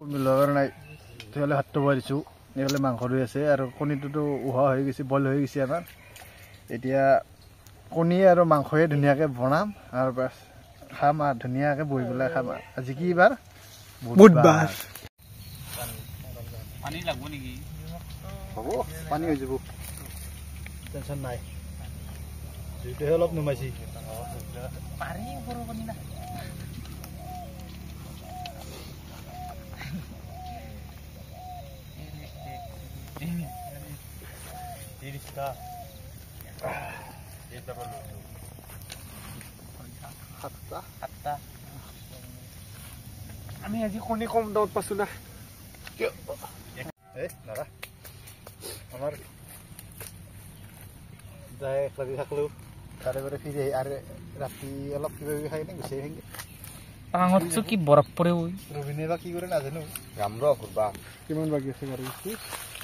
মিলোৱাৰ নাই তেলে হাতটো বইছো নেলে মাংস ৰৈ আছে আৰু কণীটো উহা হৈ গৈছে বইল হৈ গৈছে আমাৰ এতিয়া কণী আৰু মাংসয়ে ধুনিয়াকে বনাম আৰু বাস খাম আৰু ধুনিয়াকে বহি পেলাই খাম আজি কি বাৰ বুধবাৰ পানী লাগব নেকি হ'ব পানী হৈ যাব টেনচন নাই দুইটাই অলপ নুমাইছি পাৰি ওপৰৰ পানী না আমি আজি কণী কম দামত পাইছো না আমাৰ যাই লাগি থাকলো তাৰে বাৰে ফিৰি আৰু ৰাতি অলপ কিবা কিবি খাই গুচি আহিম পাঙতছো কি বৰফ পৰে ঐ ৰবিনে বা কি কৰে নাজানো যাম ৰ ঘুৰবা কিমান বাকি আছে গাড়ী কিস্তি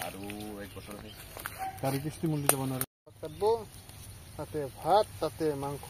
আৰু 1 বছৰ আছে গাড়ী কিস্তি মূল্য যাব নোৱাৰে তাতে ভাত তাতে মাংস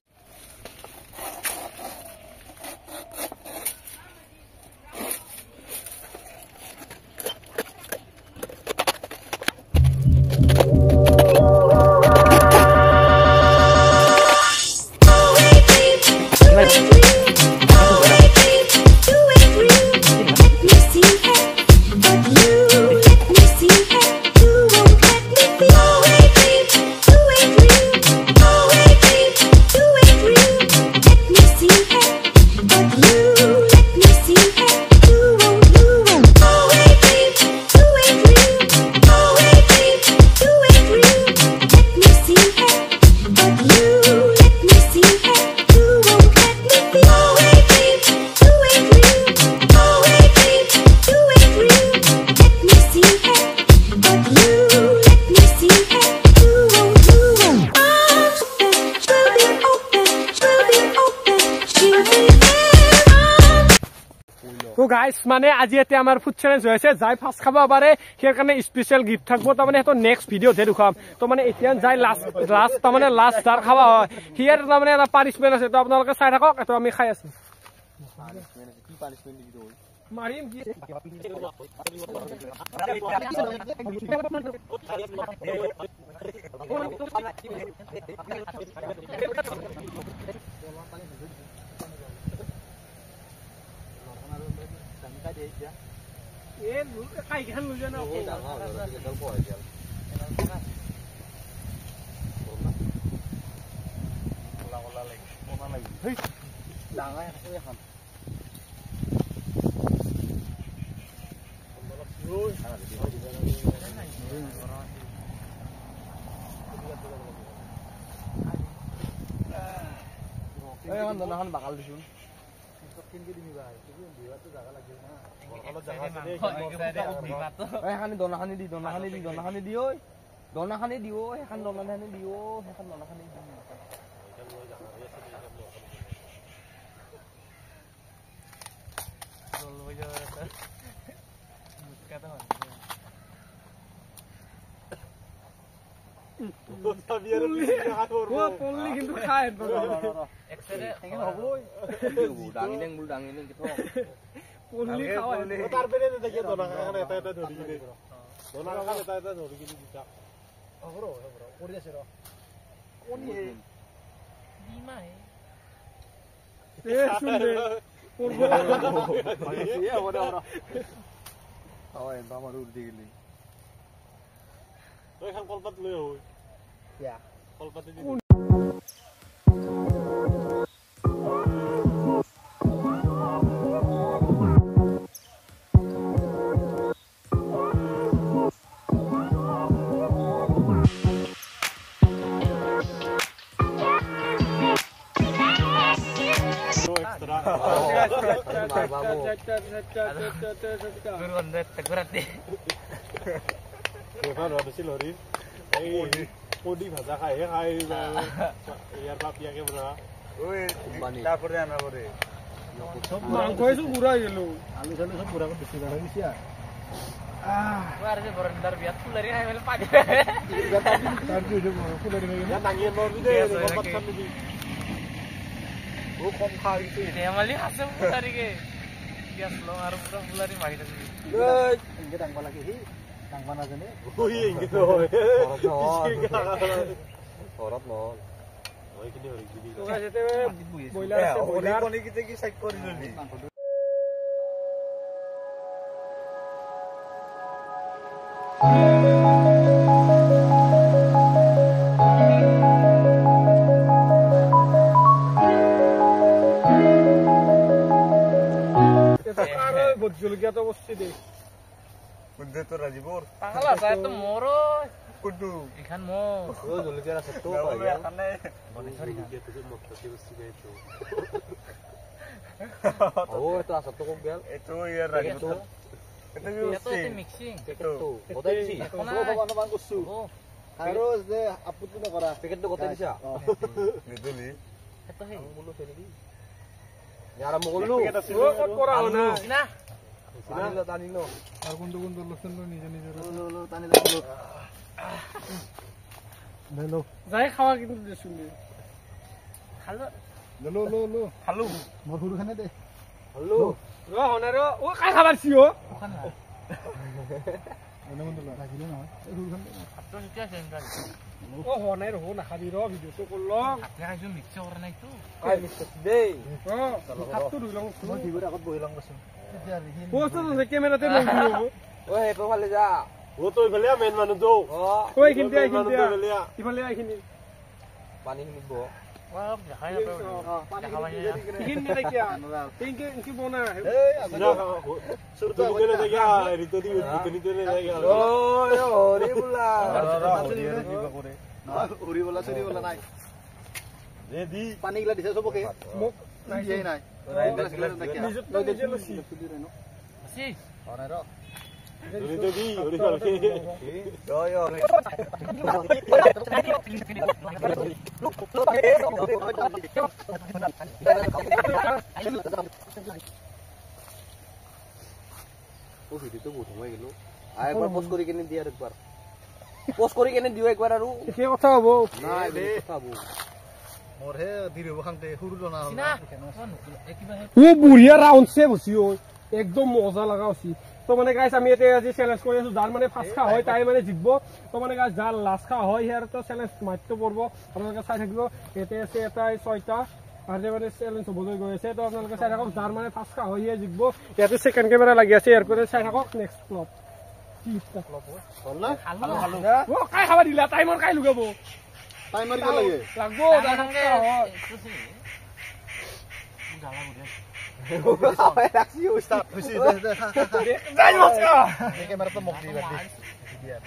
তো গাইস মানে আজি এতে আমার ফুড চ্যালেঞ্জ হয়েছে যাই ফার্স্ট খাবা পারে সেই কারণে স্পেশাল গিফট থাকবো তার মানে তো নেক্সট ভিডিও তে দেখাম তো মানে এতিয়া যাই লাস্ট তার মানে লাস্ট যার খাওয়া হয় হিয়ার তার মানে এটা পানিশমেন্ট আছে তো আপনারা চাই থাকক এটো আমি খাই আছি কি পানিশমেন্ট দিবি তুই মারিম কি এ খাই খান লুজে না ও ডাঙা আছে এখন এখন দনাখন বাকাল দিছুন কিনকে দিবি ভাই তুমি বিবাতো জায়গা লাগে না অলপ জায়গা আছে এখানে দনাখানি দি ঐ দনাখানি দি ঐ এখন দনাখানি দি ঐ এখন দনাখানি দি কিন্তু খায় ডাঙিলেং কিতো পল্লি খাওয়া তাৰ পেৰে দেখি দনাখান এটা এটা ধৰি কিনে দনাখান এটা এটা ধৰি কিনে দিতা অহৰ কৰি আছে ৰ কোনি ডিমা হে এ শুন দে পড়বো এ হ'ব হয় বামাৰ উৰ্দি গলি তই এখন কলপাত লৈ আহ কিয়া কলপাতে দি কোডি ভাজা খাই খাই ইয়াৰ পৰা পিয়াকে বনা তারপরে আনা করে মাংস এসব পুরা গেল আলু চালু সব পুরা বেশি বেড়া হয়ে গেছে আর যে বরন্দার বিয়াত ফুলারি খাই মেলে পানি তার কি হইছে ফুলারি হয়ে গেল নাঙিয়ে মরবি দে কত খাবি ও কম খাওয়া গেছে নেমালি আছে ফুলারি কে পিয়াজ লওঁ আৰু পুৰা ফুলাৰি মাৰি থাকি এনেকে ডাঙব লাগে সি ডাঙব নাজানে ঘৰত নহ'ল ব্ৰইলাৰ আছে ব্ৰইলাৰ জলকীয়াটো বস্তি দে তো ৰাজিবৰ পাগল আছে তো মোৰ কুডু ইখান মোৰ জলকীয়া আছে তো এইটো আছে তো গেল এইটো ইয়াৰ ৰাজিবৰ এটো মিক্সিং গোটাই দিছি ভগৱান কৈছো আৰু যে আপত্তি নকৰা পেকেটটো গোটাই দিছা নিদলি এটো হে মুলো ফেলি আৰম্ভ কৰিলো ক'ত কৰা হনা না টানিলো আৰু কোনটো লচন নিজে নিজে টানি লো যাই খাৱা কিন্তু দেচোন দে খালো লো খালো মোৰ সৰুখানে দে হলো ৰ হনা ৰ ও কাই খাবাৰ ছি ও ওখান না এনে মন লাগিলে নহয় এই সৰুখানে আটো সিটা সেনগাল ও হনাই ৰ নাখাবি ৰ ভিডিওটো কৰল আতে খাইছো মিক্স কৰা নাই তো কাই মিষ্টাৰ দেই হাতটো ধুই লওঁ মই ভিডিওৰ আগত বহি লং গৈছো পোষ্ট আছে কেমেৰাতে লং দিব ও হেটো ফালে যা ও তো ইফালে মেন মানুহ তো ঐ কিনতে ইফালে আইখিনি পানী কিনিব ৱা দেখাই নাপাওঁ দেখাবাই না কিনতে দেখিয়া ইনকে বনা এই সুৰতো কেনে জায়গা ৰিতো দি ৰিতো নে জায়গা ও হৰি বুলা উৰি বলা চৰি বলা নাই রে দি পানী গিলা দিছে চবকে মোক নাই দিয়াই নাই নিজে লছি আছে অনাই ৰ ৰিতো দি ওৰি কালকে জয় হৰি ও ভিডিওটো বহুত সময় গেল একবাৰ পোস্ট কৰি কেনে দিয়া একবাৰ পোস্ট কৰি কেনে দিও একবাৰ আৰু সেই কথা হ'ব নাই দে খাবো মোৰ হে দিৰব খান্তে সৰু জনা হ'ল না কিবা ও বুঢ়িয়া ৰাউণ্ড সে বসি ও একদম মজা লাগা হসি তো মানে গাইস আমি এতে আজি চ্যালেঞ্জ কৰি আছো যাৰ মানে ফাৰ্স্ট খা হয় তাই মানে জিতব তো মানে গাইস যাৰ লাষ্ট খা হয় হেয়াৰ তো চ্যালেঞ্জ মাইটো পৰব আপোনালোকে চাই থাকিব এতে আছে এটা 6টা আৰু মানে চ্যালেঞ্জ হ'বলৈ গৈ আছে তো আপোনালোকে চাই থাকক যাৰ মানে ফাৰ্স্ট খা হয় জিতব ইয়াতে সেকেন্ড ক্যামেৰা লাগি আছে ইয়াৰ পৰা চাই থাকক নেক্সট ক্লব হ'ল না খালো ও কাই খাবা দিলা টাইমৰ কাই লুগাব টাইম মাৰিব লাগে লাগবো দাঁড়াকে হয় জালা বুঢ়া ৰাখছি ষ্টাৰ্ট হৈছে দে যাই মস্কা এই কেমেৰাটো মোক দিবা দিয়া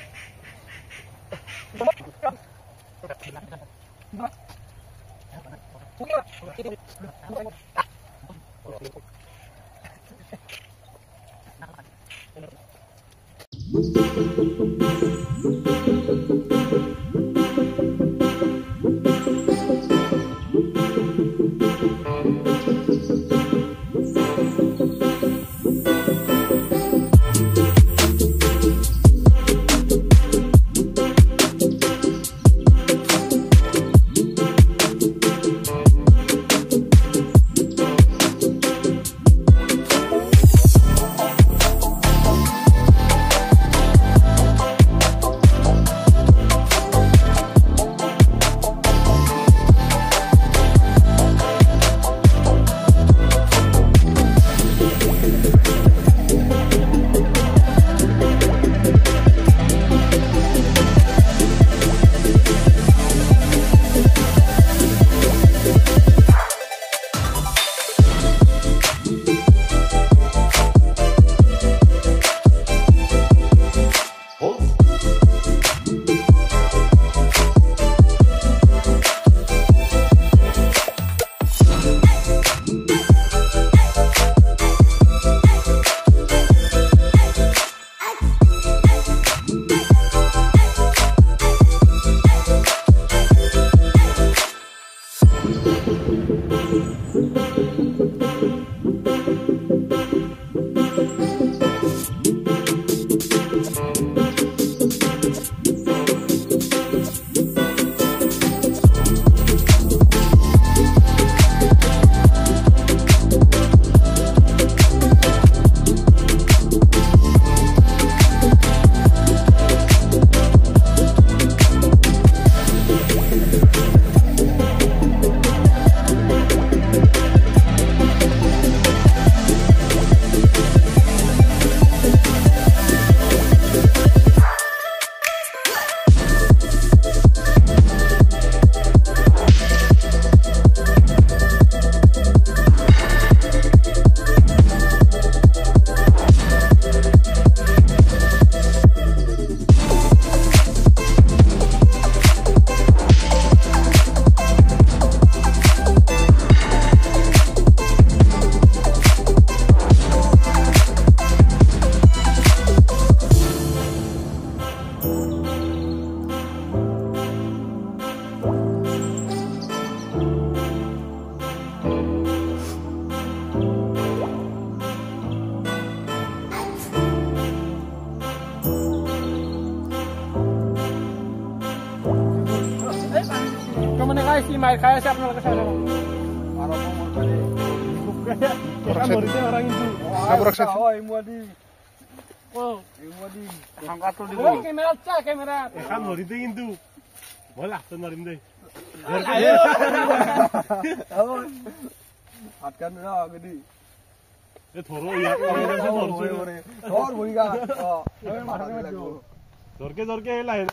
গাইছ কি মাৰ খাই আছে আপোনালোকে চাই লওক মৰিছে মাৰা কিন্তু কেমেৰা চা কেমেৰা এখন ধৰিতে কিন্তু মই লাষ্টত মাৰিম দেই ধৰো ইয়াক জৰকে জৰকে লাহে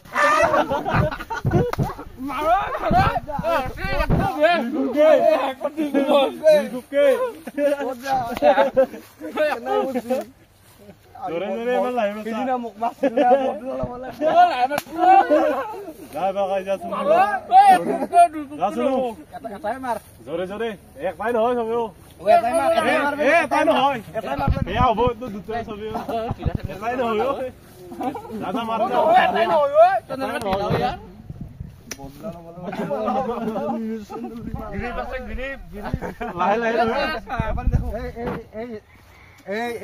জোৰে জোৰে ইমান লাহে জোৰে জোৰে এক পাই নহয় চবেও এটাই নহয় বেয়া হ'ব দুটা চবেও এটাই নহয় দাদা মাৰ লাহে লাহে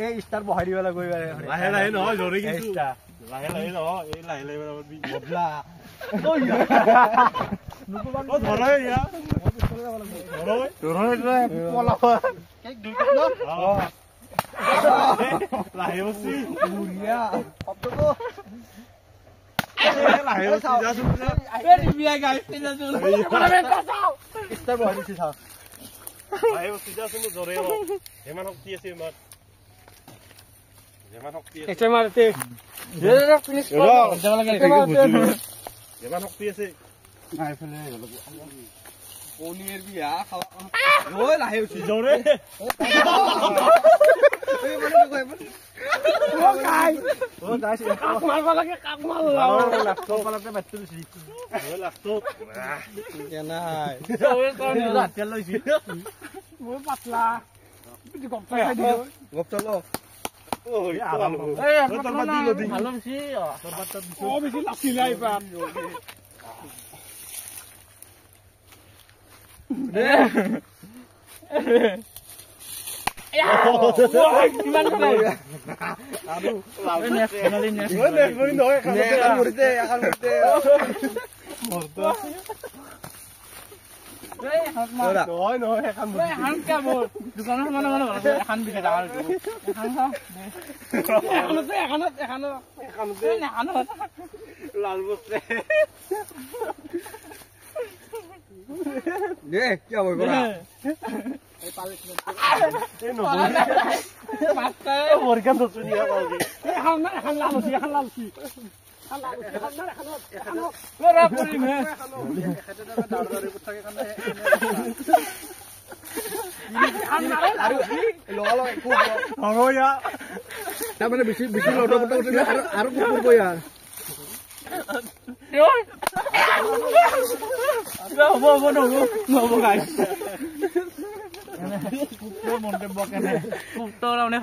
এই ষ্টাৰ বহাই দিব লাগিব লাহে লাহে নহয় জোৰে কিন্তু লাহে লাহে নহয় এই লাহে লাহে বদলা ধৰে ইয়া লাহে বসি বুঢ়িয়া লাহে বসি যাচোন লাহে বসি যাচোন জোৰে ইমান শক্তি আছে ইমান ইমান শক্তি আছে একে মাৰতে ইমান শক্তি আছে পনীৰ বিয়া খাৱা লাহে উঠি জোৰে মাৰবা লাগে কাক মাৰ মই পাতলা বেছি লাচিলা এইবাৰ লাল বস্তে কিয় বহিব তাৰমানে বেছি বেছি আৰু কৰিব ইয়াৰ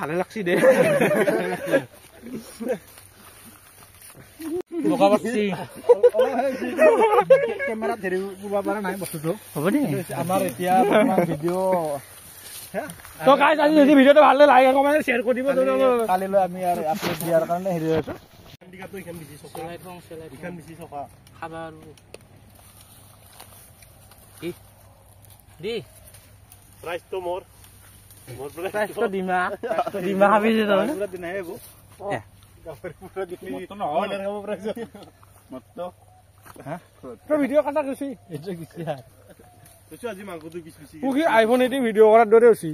ভালে লাগছি দে কেমেৰাত ধৰি পৰা নাই বস্তুটো হ'ব দে আমাৰ এতিয়া ভিডিঅ' তো গাইজ আজি যদি ভিডিঅ'টো ভাল লাগে লাইক কমেণ্ট শ্বেয়াৰ কৰি দিব কালিলৈ আমি আৰু আপলোড দিয়াৰ কাৰণে হেৰি হৈ আছো খাবা আৰু দি প্ৰাইজটো মোৰ প্ৰাইজটো ডিমা খাবি যে তই তোৰ ভিডিঅ' কাটা গৈছি আজি মাংসটো পিছ পিছি আইফোন এটি ভিডিঅ' কৰাৰ দৰে হৈছে